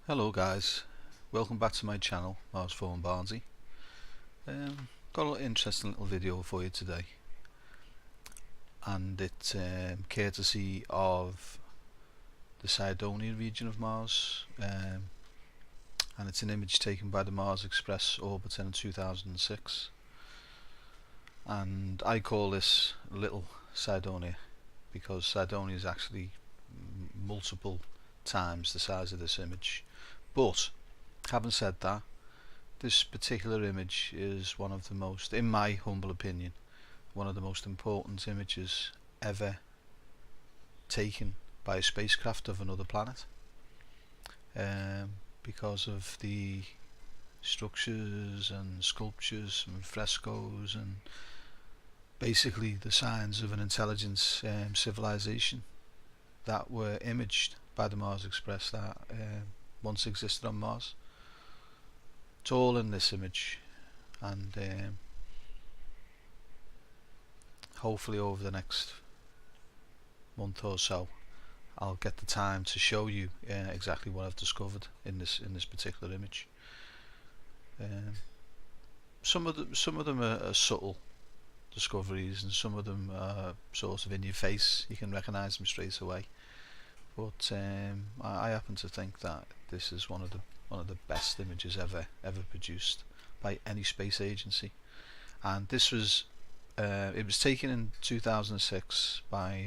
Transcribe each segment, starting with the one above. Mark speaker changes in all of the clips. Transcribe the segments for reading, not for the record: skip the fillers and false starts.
Speaker 1: Hello guys, welcome back to my channel, Mars Phone Barnsy. Got an interesting little video for you today, and it's courtesy of the Cydonia region of Mars, and it's an image taken by the Mars Express orbiter in 2006, and I call this Little Cydonia because Cydonia is actually multiple times the size of this image. But having said that, this particular image is one of the most, in my humble opinion, one of the most important images ever taken by a spacecraft of another planet, because of the structures and sculptures and frescoes and basically the signs of an intelligent civilization that were imaged by the Mars Express that once existed on Mars. It's all in this image, and hopefully over the next month or so I'll get the time to show you exactly what I've discovered in this particular image. Some of them are subtle discoveries, and some of them are sort of in your face. You can recognise them straight away. But I happen to think that this is one of the best images ever produced by any space agency. And this was it was taken in 2006 by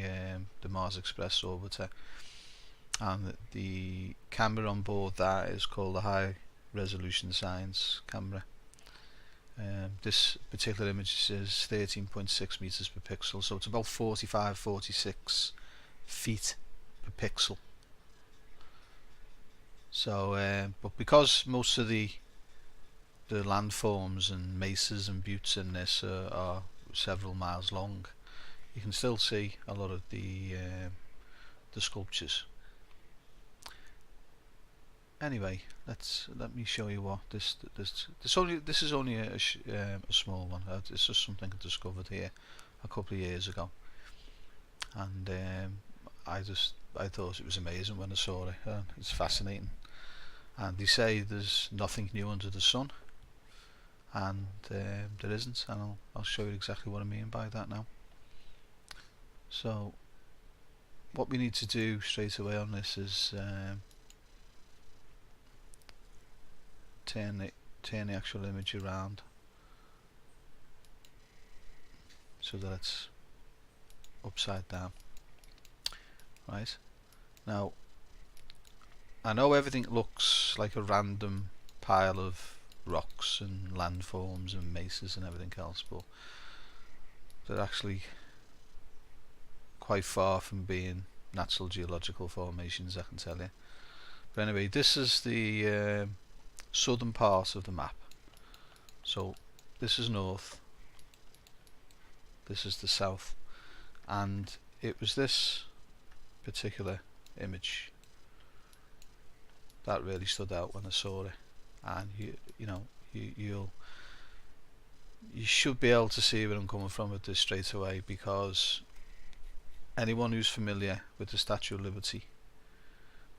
Speaker 1: the Mars Express orbiter, and the camera on board that is called the High Resolution Science camera. This particular image is 13.6 meters per pixel, so it's about 46 feet per pixel. So but because most of the landforms and mesas and buttes in this are several miles long, you can still see a lot of the sculptures. Anyway, let me show you what this is only a small one. It's just something I discovered here a couple of years ago, and I thought it was amazing when I saw it. It's fascinating, and they say there's nothing new under the sun, and there isn't, and I'll show you exactly what I mean by that now. So what we need to do straight away on this is turn the actual image around so that it's upside down. Right, now I know everything looks like a random pile of rocks and landforms and mesas and everything else, but they're actually quite far from being natural geological formations, I can tell you. But anyway, this is the southern part of the map. So this is north, this is the south, and it was this particular image that really stood out when I saw it. And you should be able to see where I'm coming from with this straight away, because anyone who's familiar with the Statue of Liberty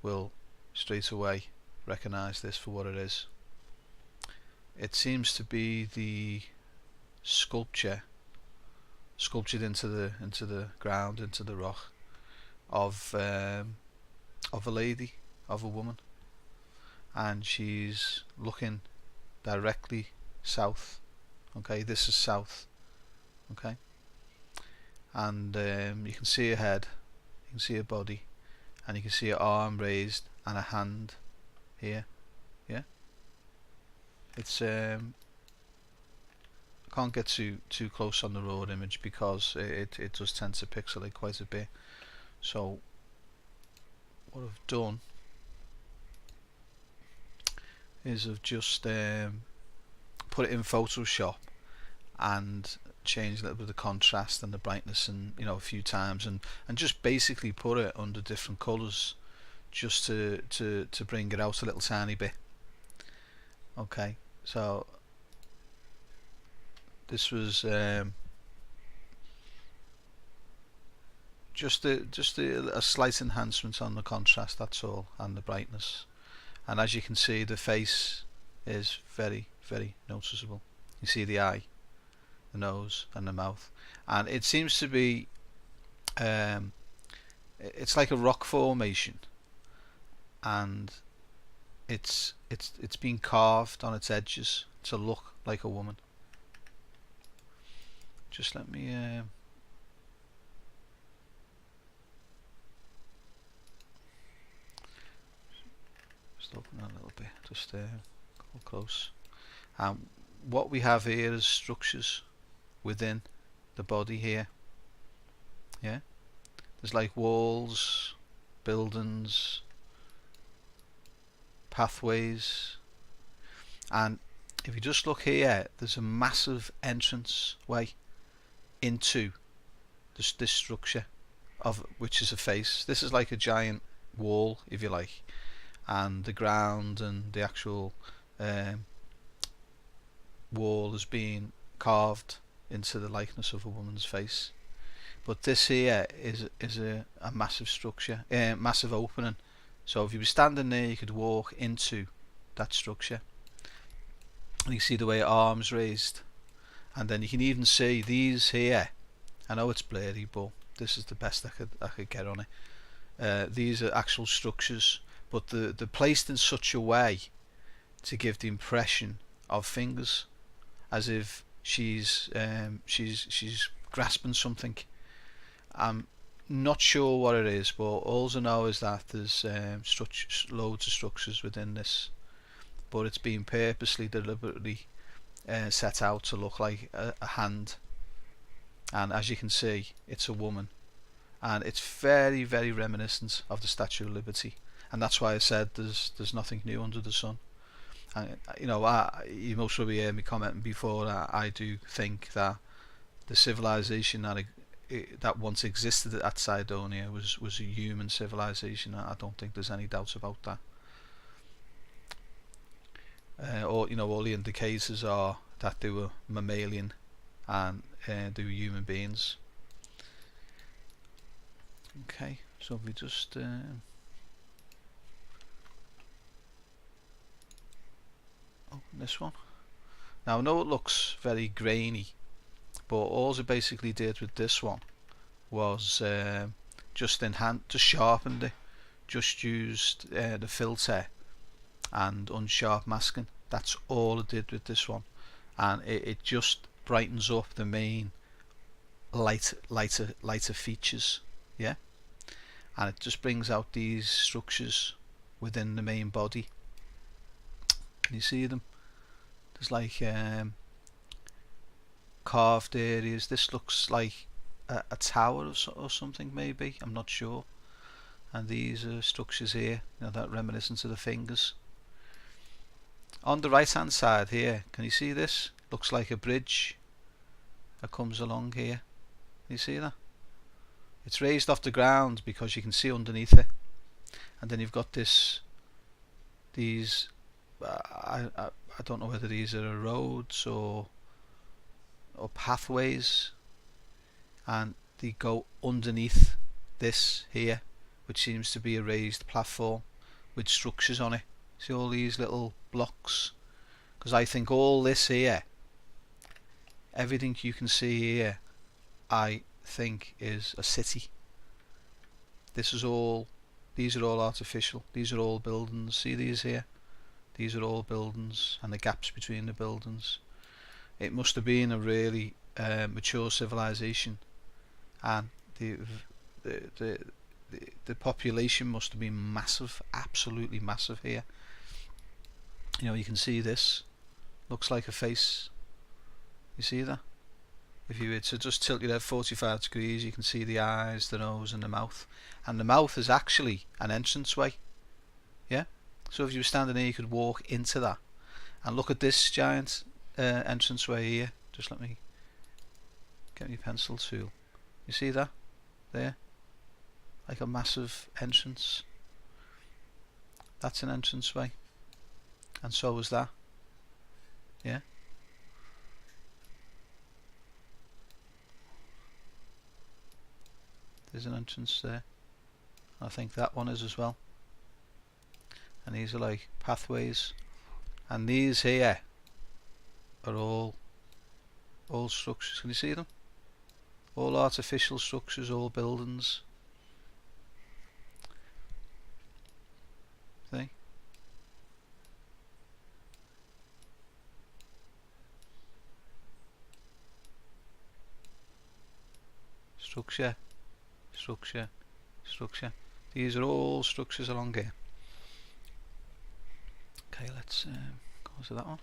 Speaker 1: will straight away recognise this for what it is. It seems to be the sculptured into the ground, into the rock, of a lady, of a woman, and she's looking directly south. Okay, this is south. Okay, and you can see her head, you can see her body, and you can see her arm raised and a hand here. Yeah, it's can't get too close on the raw image because it does tend to pixelate quite a bit. So what I've done is I've just put it in Photoshop and changed a little bit of the contrast and the brightness, and a few times, and just basically put it under different colours just to bring it out a little tiny bit. Okay, so this was just a slight enhancement on the contrast, that's all, and the brightness. and as you can see, the face is very, very noticeable. You see the eye, the nose, and the mouth, and it seems to be it's like a rock formation, and it's been carved on its edges to look like a woman. Just let me just open that a little bit, just go close. What we have here is structures within the body here. Yeah, there's like walls, buildings, pathways, and if you just look here, there's a massive entrance way into this structure, of which is a face. This is like a giant wall, if you like, and the ground and the actual wall has been carved into the likeness of a woman's face. But this here is a massive structure, massive opening. So if you were standing there, you could walk into that structure, and you see the way her arms raised, and then you can even see these here. I know it's blurry, but this is the best I could get on it. These are actual structures, but they're placed in such a way to give the impression of fingers, as if she's grasping something. I'm not sure what it is, but all I know is that there's loads of structures within this, but it's been purposely, deliberately set out to look like a hand, and as you can see, it's a woman, and it's very, very reminiscent of the Statue of Liberty, and that's why I said there's nothing new under the sun. And you know, you most probably heard me commenting before that I do think that the civilization that once existed at Cydonia was a human civilization. I don't think there's any doubts about that. Or you know, all the indicators are that they were mammalian and they were human beings. Okay, so we just open this one. Now I know it looks very grainy, but all I basically did with this one was just sharpened it, just used the filter and unsharp masking. That's all I did with this one, and it just brightens up the main lighter features. Yeah, and it just brings out these structures within the main body. Can you see them? There's like carved areas. This looks like a tower or something, maybe, I'm not sure. And these are structures here, you know, that reminiscent of the fingers. On the right hand side here, can you see this? Looks like a bridge that comes along here. Can you see that? It's raised off the ground because you can see underneath it. And then you've got these I don't know whether these are roads or pathways, and they go underneath this here, which seems to be a raised platform with structures on it. See all these little blocks? Because I think all this here, everything you can see here, I think is a city. These are all artificial. These are all buildings. See these here? These are all buildings, and the gaps between the buildings. It must have been a really mature civilization, and the population must have been massive, absolutely massive here. You know, you can see this looks like a face. You see that? If you were to just tilt your head 45 degrees, you can see the eyes, the nose, and the mouth. And the mouth is actually an entranceway. Yeah. So if you were standing there, you could walk into that. And look at this giant entranceway here. Just let me get my pencil tool. You see that? There? Like a massive entrance. That's an entranceway. And so is that. Yeah? There's an entrance there. I think that one is as well. and these are like pathways, and these here are all structures. Can you see them? All artificial structures, all buildings. See? Structure, structure, structure. These are all structures along here. Okay, let's go to that one.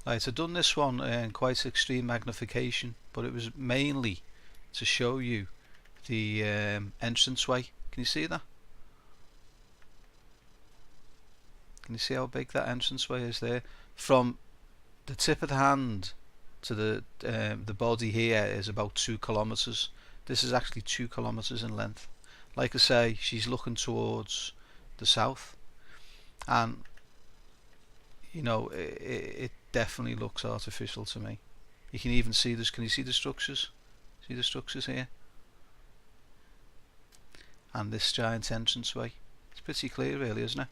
Speaker 1: Right, I've done this one in quite extreme magnification, but it was mainly to show you the entranceway. Can you see that? Can you see how big that entranceway is there? From the tip of the hand to the body here is about 2 kilometers. This is actually 2 kilometers in length. Like I say, she's looking towards the south, and you know, it definitely looks artificial to me. You can even see this. Can you see the structures? See the structures here? And this giant entranceway. It's pretty clear, really, isn't it?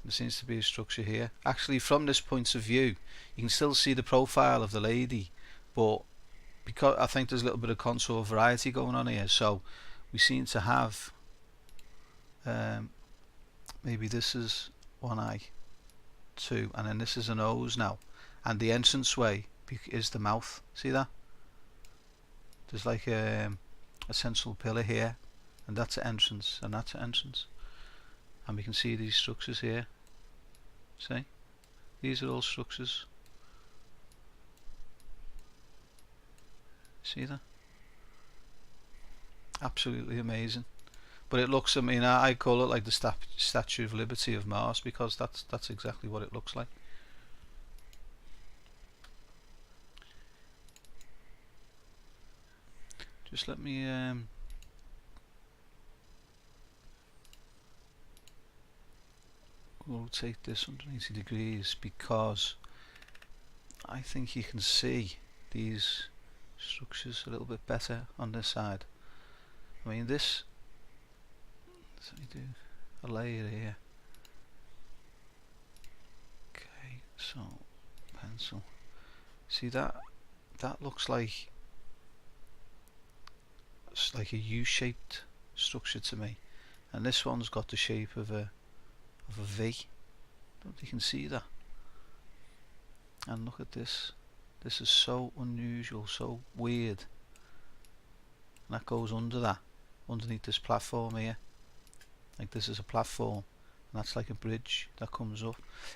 Speaker 1: There seems to be a structure here. Actually, from this point of view, you can still see the profile of the lady, but because I think there's a little bit of contour variety going on here, so we seem to have maybe this is one eye, 2, and then this is a nose now, and the entranceway is the mouth. See that? There's like a central pillar here, and that's an entrance, and that's an entrance, and we can see these structures here. See? These are all structures. See that? Absolutely amazing. But it looks, I mean, I call it like the Statue of Liberty of Mars, because that's exactly what it looks like. Just let me rotate this 180 degrees, because I think you can see these structures a little bit better on this side. I mean, this, let me do a layer here. Okay, so pencil. See that? That looks like it's like a U-shaped structure to me, and this one's got the shape of a V. Don't you can see that? And look at this. This is so unusual, so weird. And that goes under that, underneath this platform here. Like this is a platform, and that's like a bridge that comes up.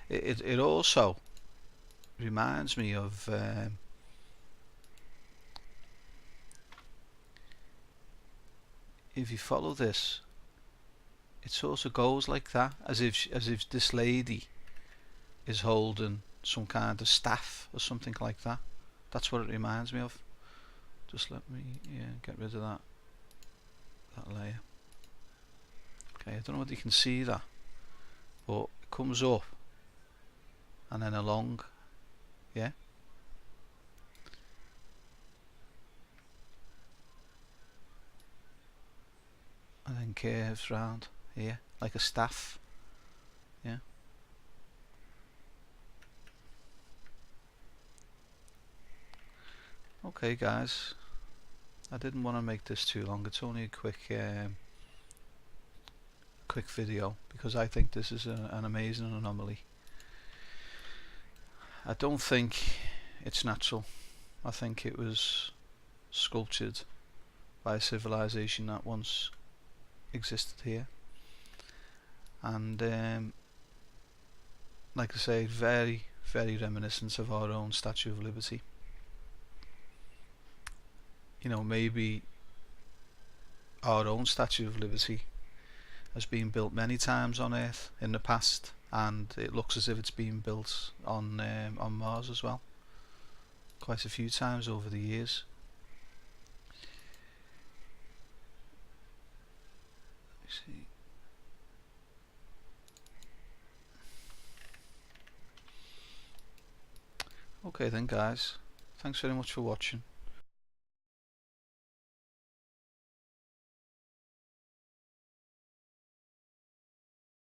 Speaker 1: It also reminds me of if you follow this, it sort of goes like that, as if this lady is holding some kind of staff or something like that. That's what it reminds me of. Just let me get rid of that layer. Okay, I don't know whether you can see that, but it comes up and then along, yeah. And then curves round here like a staff, yeah. Okay guys, I didn't want to make this too long. It's only a quick video, because I think this is an amazing anomaly. I don't think it's natural. I think it was sculptured by a civilization that once existed here, and like I say, very, very reminiscent of our own Statue of Liberty. You know, maybe our own Statue of Liberty has been built many times on Earth in the past, and it looks as if it's been built on Mars as well, quite a few times over the years. Let's see. Okay then guys, thanks very much for watching.